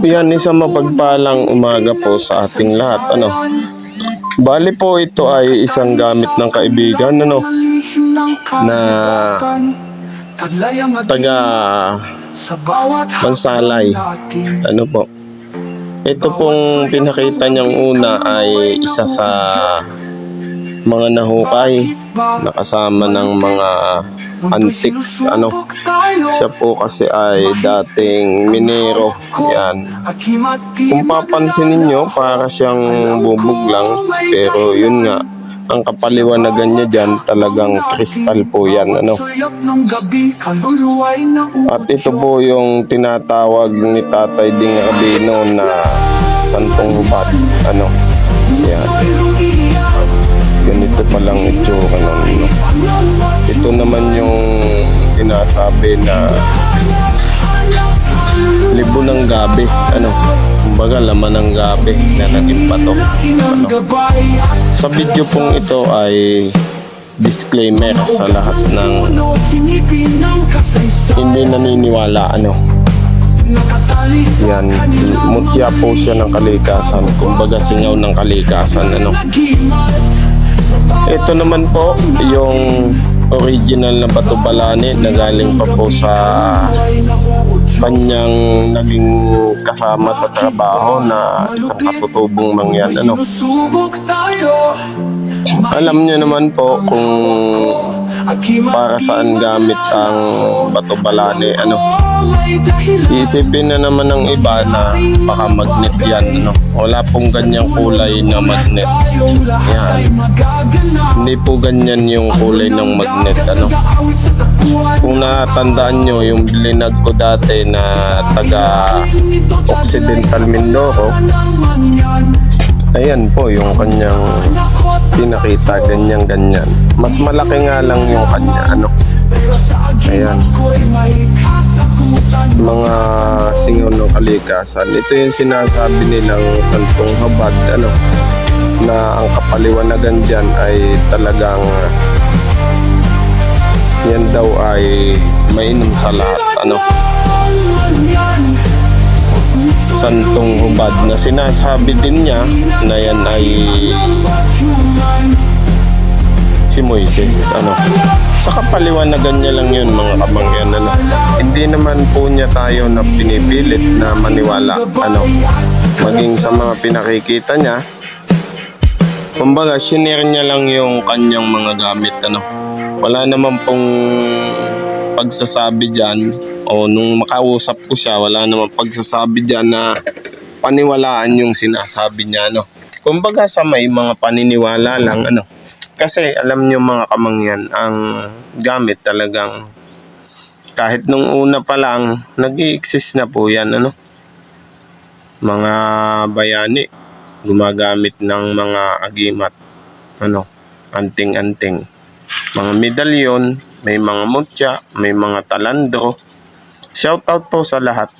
Yan, isang mapagpalang umaga po sa ating lahat. Bali po ito ay isang gamit ng kaibigan na taga Bansalay. Po. Ito pong pinakita niyang una ay isa sa mga nahukay na kasama ng mga antiques. Siya po kasi ay dating minero. Yan. Kung papansin ninyo, para siyang bubog lang. Pero yun nga, ang kapaliwanagan niya dyan, talagang kristal po yan. At ito po yung tinatawag ni Tatay Ding Rabino na Santong Hubad. Yan. Ganito palang itsura nun. Ito naman yung sinasabi na libo ng gabi. Kumbaga laman ng gabi na naging pato. Sa video pong ito ay disclaimer sa lahat ng hindi naniniwala. Yan, mutya po siya ng kalikasan. Kumbaga singaw ng kalikasan. Ito naman po yung original na Bato Balani na galing pa po sa kanyang naging kasama sa trabaho na isang katutubong mangyan. Alam niyo naman po kung para saan gamit ang Bato Balani. Iisipin na naman ng iba na baka magnet yan. Wala pong ganyang kulay na magnet. Yan. Hindi po ganyan yung kulay ng magnet. Kung natandaan nyo yung bilinag ko dati na taga Occidental Mindoro, ayan po yung kanyang pinakita, ganyan. Mas malaki nga lang yung kanya. Ayan. Mga singaw ng kalikasan. Ito yung sinasabi nilang Santong Hubad. Na ang kapaliwanagan dyan ay talagang yan daw ay mainom sa lahat. Santong Hubad na sinasabi din niya na yan ay si Moises. Sa kapaliwanagan niya lang yun, mga kamangyan. Hindi naman po niya tayo na pinipilit na maniwala. Maging sa mga pinakikita niya, kumbaga shinare niya lang yung kanyang mga gamit. Wala naman pong pagsasabi dyan, o nung makausap ko siya, wala naman pagsasabi dyan na paniwalaan yung sinasabi niya. Kumbaga sa may mga paniniwala lang. Kasi alam nyo mga kamangyan, ang gamit talagang kahit nung una pa lang nag-i-exist na po yan. Mga bayani gumagamit ng mga agimat, anting-anting, mga medalyon, may mga mutya, may mga talandro. Shoutout po sa lahat.